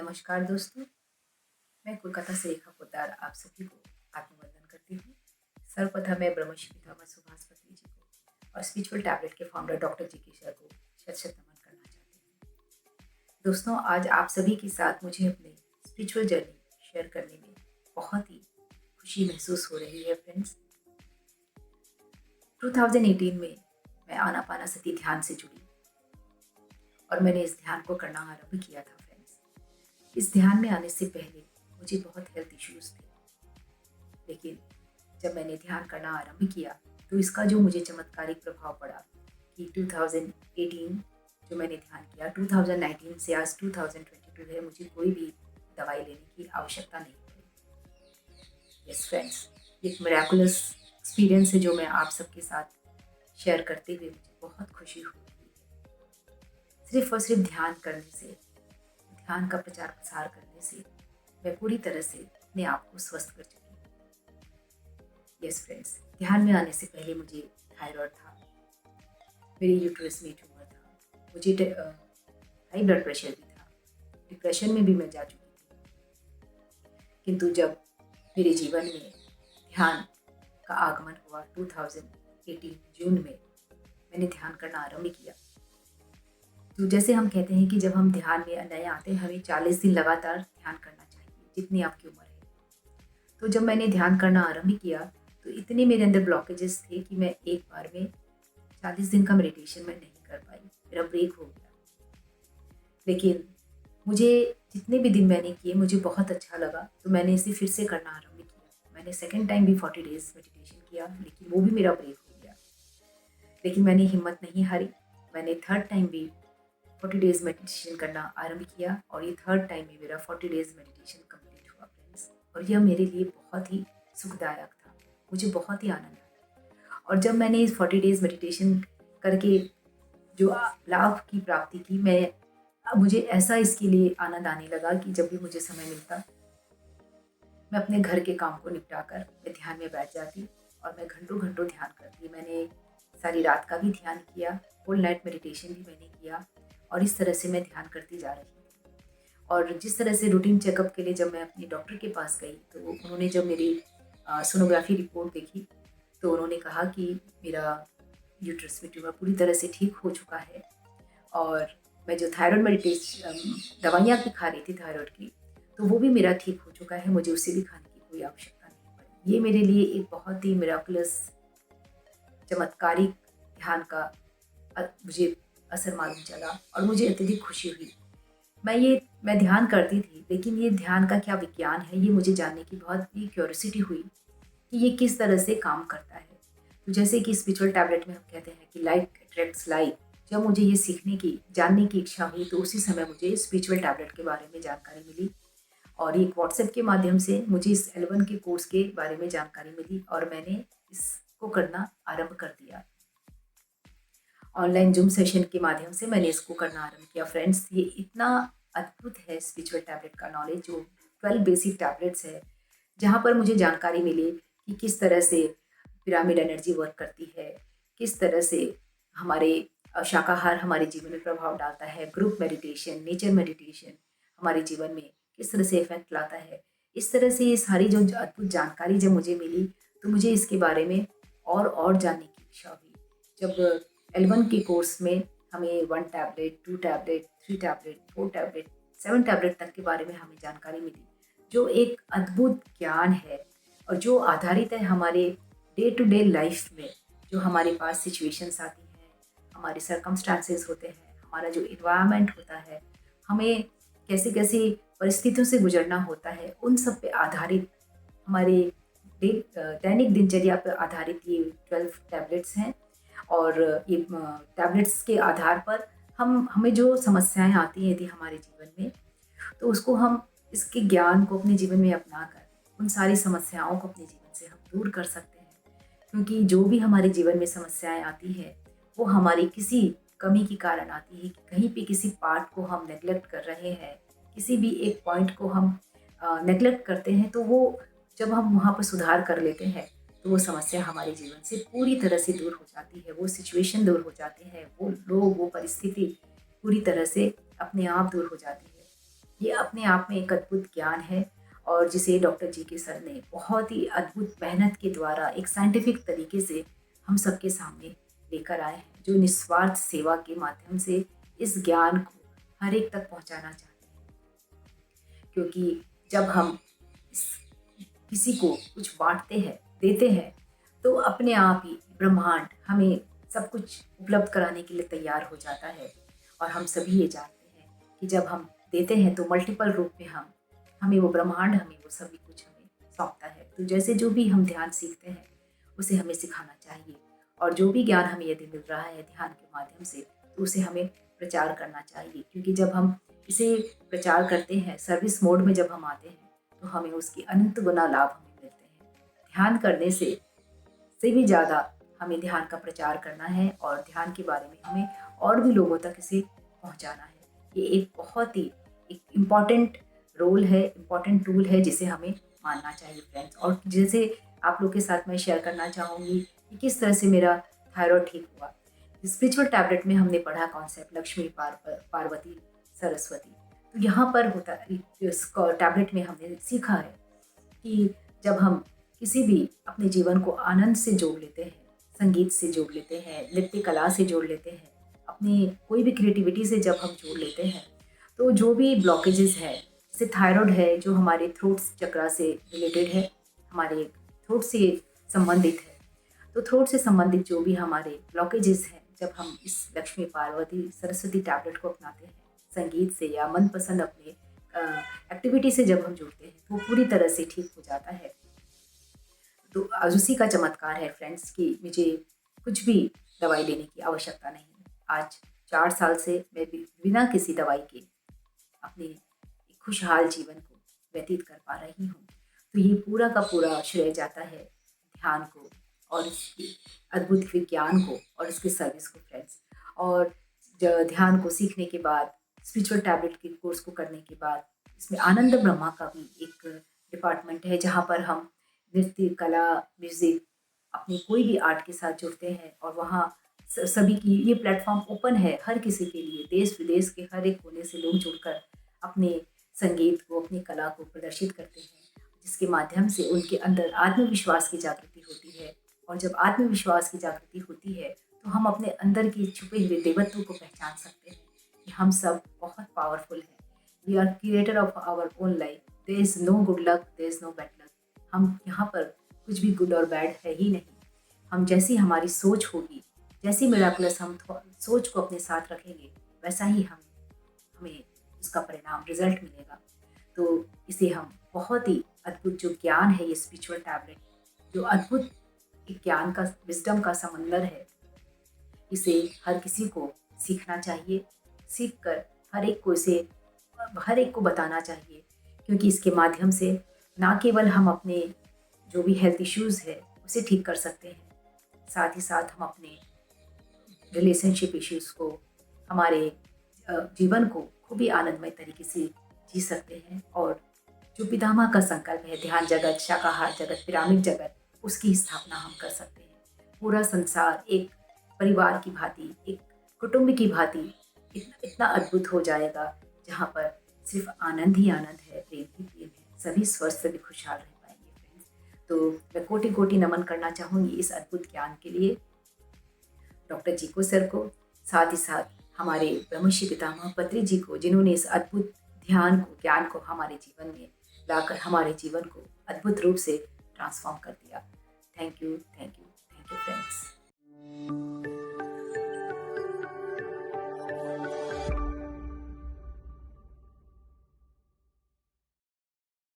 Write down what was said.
नमस्कार दोस्तों, मैं कोलकाता से रेखा पोद्दार आप सभी को आत्मवंदन करती हूँ। सर्वप्रथम मैं ब्रह्मश्री पितामह सुभाषपति जी को और स्पिरिचुअल टैबलेट के फाउंडर डॉक्टर जी की सर को शत शत नमन करना चाहती हूँ। दोस्तों, आज आप सभी के साथ मुझे अपनी स्पिरिचुअल जर्नी शेयर करने में बहुत ही खुशी महसूस हो रही है फ्रेंड्स। 2018 में मैं आनापानासती ध्यान से जुड़ी और मैंने इस ध्यान को करना आरंभ किया था फ्रेंड्स। इस ध्यान में आने से पहले मुझे बहुत हेल्थ इश्यूज थे, लेकिन जब मैंने ध्यान करना आरंभ किया तो इसका जो मुझे चमत्कारिक प्रभाव पड़ा कि 2018 जो मैंने ध्यान किया, 2019 से आज 2022 है, मुझे कोई भी दवाई लेने की आवश्यकता नहीं पड़ी। यस फ्रेंड्स, एक मिराकुलस एक्सपीरियंस है जो मैं आप सबके साथ शेयर करते हुए मुझे बहुत खुशी हो रही है। सिर्फ और सिर्फ ध्यान करने से, ध्यान का प्रचार प्रसार करने से मैं पूरी तरह से अपने आप को स्वस्थ कर चुकी हूँ। यस फ्रेंड्स, ध्यान में आने से पहले मुझे थायराइड था, मेरे यूट्रस में ट्यूमर था, मुझे हाई ब्लड प्रेशर भी था, डिप्रेशन में भी मैं जा चुकी थी। किंतु जब मेरे जीवन में ध्यान का आगमन हुआ 2018 जून में, मैंने ध्यान करना आरंभ किया। तो जैसे हम कहते हैं कि जब हम ध्यान में नए आते हैं, हमें 40 दिन लगातार ध्यान करना चाहिए, जितनी आपकी उम्र है। तो जब मैंने ध्यान करना आरंभ किया तो इतने मेरे अंदर ब्लॉकेजेस थे कि मैं एक बार में 40 दिन का मेडिटेशन मैं नहीं कर पाई, मेरा ब्रेक हो गया। लेकिन मुझे जितने भी दिन मैंने किए मुझे बहुत अच्छा लगा, तो मैंने इसे फिर से करना आरंभ किया। मैंने सेकेंड टाइम भी 40 डेज मेडिटेशन किया, लेकिन वो भी मेरा ब्रेक हो गया। लेकिन मैंने हिम्मत नहीं हारी, मैंने थर्ड टाइम भी 40 डेज मेडिटेशन करना आरंभ किया और ये थर्ड टाइम में मेरा 40 डेज मेडिटेशन कंप्लीट हुआ फ्रेंड्स। और यह मेरे लिए बहुत ही सुखदायक था, मुझे बहुत ही आनंद आया। और जब मैंने इस 40 डेज मेडिटेशन करके जो लाभ की प्राप्ति की, मुझे ऐसा इसके लिए आनंद आने लगा कि जब भी मुझे समय मिलता, मैं अपने घर के काम को निपटा कर मैं ध्यान में बैठ जाती और मैं घंटों घंटों ध्यान करती। मैंने सारी रात का भी ध्यान किया, फुल नाइट मेडिटेशन भी मैंने किया और इस तरह से मैं ध्यान करती जा रही थी। और जिस तरह से रूटीन चेकअप के लिए जब मैं अपने डॉक्टर के पास गई तो उन्होंने जब मेरी सोनोग्राफी रिपोर्ट देखी तो उन्होंने कहा कि मेरा यूट्रस में ट्यूमर पूरी तरह से ठीक हो चुका है और मैं जो थायराइड मेडिटेशन दवाइयाँ भी खा रही थी थायराइड की, तो वो भी मेरा ठीक हो चुका है, मुझे उसे भी खाने की कोई आवश्यकता नहीं पड़ी। ये मेरे लिए एक बहुत ही मिराकुलस चमत्कारिक ध्यान का मुझे असर मालूम चला और मुझे अत्यधिक खुशी हुई। मैं ध्यान करती थी, लेकिन ये ध्यान का क्या विज्ञान है, ये मुझे जानने की बहुत ही क्यूरियोसिटी हुई कि ये किस तरह से काम करता है। तो जैसे कि स्पिरिचुअल टैबलेट में हम कहते हैं कि लाइक अट्रैक्ट्स लाइक, जब मुझे ये सीखने की, जानने की इच्छा हुई तो उसी समय मुझे स्पिरिचुअल टैबलेट के बारे में जानकारी मिली और एक व्हाट्सएप के माध्यम से मुझे इस L1 के कोर्स के बारे में जानकारी मिली और मैंने इसको करना आरंभ कर दिया। ऑनलाइन जूम सेशन के माध्यम से मैंने इसको करना आरंभ किया। फ्रेंड्स, ये इतना अद्भुत है स्पिरिचुअल टैबलेट का नॉलेज, जो 12 बेसिक टैबलेट्स है, जहाँ पर मुझे जानकारी मिली कि किस तरह से पिरामिड एनर्जी वर्क करती है, किस तरह से हमारे शाकाहार हमारे जीवन में प्रभाव डालता है, ग्रुप मेडिटेशन, नेचर मेडिटेशन हमारे जीवन में किस तरह से इफेक्ट लाता है। इस तरह से ये सारी जो अद्भुत जानकारी जब मुझे मिली तो मुझे इसके बारे में और जानने की इच्छा हुई। जब L1 के कोर्स में हमें 1 tablet, 2 tablet, 3 tablet, 4 tablet, 7 tablet तक के बारे में हमें जानकारी मिली, जो एक अद्भुत ज्ञान है और जो आधारित है हमारे डे टू डे लाइफ में। जो हमारे पास सिचुएशंस आती हैं, हमारे सर्कमस्टांसेस होते हैं, हमारा जो इन्वायरमेंट होता है, हमें कैसी कैसी परिस्थितियों से गुजरना होता है, उन सब पे आधारित हमारे दैनिक दिनचर्या पर आधारित ये 12 टैबलेट्स हैं। और ये टैबलेट्स के आधार पर हमें जो समस्याएं आती हैं यदि हमारे जीवन में, तो उसको हम इसके ज्ञान को अपने जीवन में अपना कर उन सारी समस्याओं को अपने जीवन से हम दूर कर सकते हैं। क्योंकि जो भी हमारे जीवन में समस्याएं आती है वो हमारी किसी कमी के कारण आती है कि कहीं पे किसी पार्ट को हम नेग्लेक्ट कर रहे हैं, किसी भी एक पॉइंट को हम नेग्लेक्ट करते हैं, तो वो जब हम वहाँ पर सुधार कर लेते हैं तो वो समस्या हमारे जीवन से पूरी तरह से दूर हो जाती है, वो सिचुएशन दूर हो जाते हैं, वो लोग, वो परिस्थिति पूरी तरह से अपने आप दूर हो जाती है। ये अपने आप में एक अद्भुत ज्ञान है, और जिसे डॉक्टर जी के सर ने बहुत ही अद्भुत मेहनत के द्वारा एक साइंटिफिक तरीके से हम सबके सामने लेकर आए हैं, जो निस्वार्थ सेवा के माध्यम से इस ज्ञान को हर एक तक पहुंचाना चाहते हैं। क्योंकि जब हम इस किसी को कुछ बांटते हैं, देते हैं, तो अपने आप ही ब्रह्मांड हमें सब कुछ उपलब्ध कराने के लिए तैयार हो जाता है। और हम सभी ये जानते हैं कि जब हम देते हैं तो मल्टीपल रूप में हमें वो ब्रह्मांड, हमें वो सभी कुछ हमें सौंपता है। तो जैसे जो भी हम ध्यान सीखते हैं उसे हमें सिखाना चाहिए, और जो भी ज्ञान हमें यदि मिल रहा है ध्यान के माध्यम से तो उसे हमें प्रचार करना चाहिए। क्योंकि जब हम इसे प्रचार करते हैं, सर्विस मोड में जब हम आते हैं, तो हमें उसकी अनंत गुना लाभ हमें मिलते हैं। ध्यान करने से भी ज़्यादा हमें ध्यान का प्रचार करना है, और ध्यान के बारे में हमें और भी लोगों तक इसे पहुंचाना है। ये एक बहुत ही एक इम्पॉर्टेंट रोल है, इम्पॉर्टेंट टूल है, जिसे हमें मानना चाहिए फ्रेंड्स। और जैसे आप लोग के साथ मैं शेयर करना चाहूँगी कि किस तरह से मेरा थायराइड ठीक हुआ। स्पिरिचुअल टैबलेट में हमने पढ़ा कॉन्सेप्ट लक्ष्मी पार्वती सरस्वती। तो यहाँ पर होता है, इस टैबलेट में हमने सीखा है कि जब हम किसी भी अपने जीवन को आनंद से जोड़ लेते हैं, संगीत से जोड़ लेते हैं, नृत्य कला से जोड़ लेते हैं, अपनी कोई भी क्रिएटिविटी से जब हम जोड़ लेते हैं, तो जो भी ब्लॉकेजेस है, जैसे थायराइड है जो हमारे थ्रोट चक्रा से रिलेटेड है, हमारे थ्रोट से संबंधित है, तो थ्रोट से संबंधित जो भी हमारे ब्लॉकेजेस हैं, जब हम इस लक्ष्मी पार्वती सरस्वती टैबलेट को अपनाते हैं, संगीत से या मनपसंद अपने एक्टिविटी से जब हम जुड़ते हैं, तो पूरी तरह से ठीक हो जाता है। तो आज उसी का चमत्कार है फ्रेंड्स कि मुझे कुछ भी दवाई लेने की आवश्यकता नहीं। आज 4 साल से मैं बिना किसी दवाई के अपने एक खुशहाल जीवन को व्यतीत कर पा रही हूँ। तो ये पूरा का पूरा श्रेय जाता है ध्यान को, और इसकी अद्भुत विज्ञान को, और इसकी सर्विस को फ्रेंड्स। और ध्यान को सीखने के बाद, स्पिरिचुअल टैबलेट के कोर्स को करने के बाद, इसमें आनंद ब्रह्मा का भी एक डिपार्टमेंट है, जहाँ पर हम नृत्य कला, म्यूजिक, अपनी कोई भी आर्ट के साथ जुड़ते हैं। और वहाँ सभी की ये प्लेटफॉर्म ओपन है हर किसी के लिए, देश विदेश के हर एक कोने से लोग जुड़कर अपने संगीत को, अपनी कला को प्रदर्शित करते हैं, जिसके माध्यम से उनके अंदर आत्मविश्वास की जागृति होती है। और जब आत्मविश्वास की जागृति होती है, तो हम अपने अंदर की छुपे हुए देवत्व को पहचान सकते हैं कि हम सब बहुत पावरफुल हैं। We are creator of our own life, there is no good luck, there is no bad luck. हम यहाँ पर कुछ भी गुड और बैड है ही नहीं। हम जैसी हमारी सोच होगी, जैसी मिराकुलस हम सोच को अपने साथ रखेंगे, वैसा ही हमें उसका परिणाम रिजल्ट मिलेगा। तो इसे हम बहुत ही अद्भुत जो ज्ञान है, ये स्पिरिचुअल टैबलेट जो अद्भुत एक ज्ञान का, विजडम का समंदर है, इसे हर किसी को सीखना चाहिए। सीख कर हर एक को बताना चाहिए, क्योंकि इसके माध्यम से ना केवल हम अपने जो भी हेल्थ इश्यूज़ है उसे ठीक कर सकते हैं, साथ ही साथ हम अपने रिलेशनशिप इश्यूज़ को, हमारे जीवन को खूब ही आनंदमय तरीके से जी सकते हैं। और जो पितामह का संकल्प है, ध्यान जगत, शाकाहार जगत, पिरामिड जगत, उसकी स्थापना हम कर सकते हैं। पूरा संसार एक परिवार की भांति, एक कुटुंब की भांति इतना इतना अद्भुत हो जाएगा, जहाँ पर सिर्फ आनंद ही आनंद है, प्रेम ही प्रेम है, सभी स्वस्थ, सभी खुशहाल रह पाएंगे फ्रेंड्स। तो मैं कोटि कोटि नमन करना चाहूँगी इस अद्भुत ज्ञान के लिए डॉक्टर जी को, सर को, साथ ही साथ हमारे ब्रह्मर्षि पितामह पत्री जी को, जिन्होंने इस अद्भुत ध्यान को, ज्ञान को हमारे जीवन में लाकर हमारे जीवन को अद्भुत रूप से ट्रांसफॉर्म कर दिया। Thank you, thank you, thank you friends.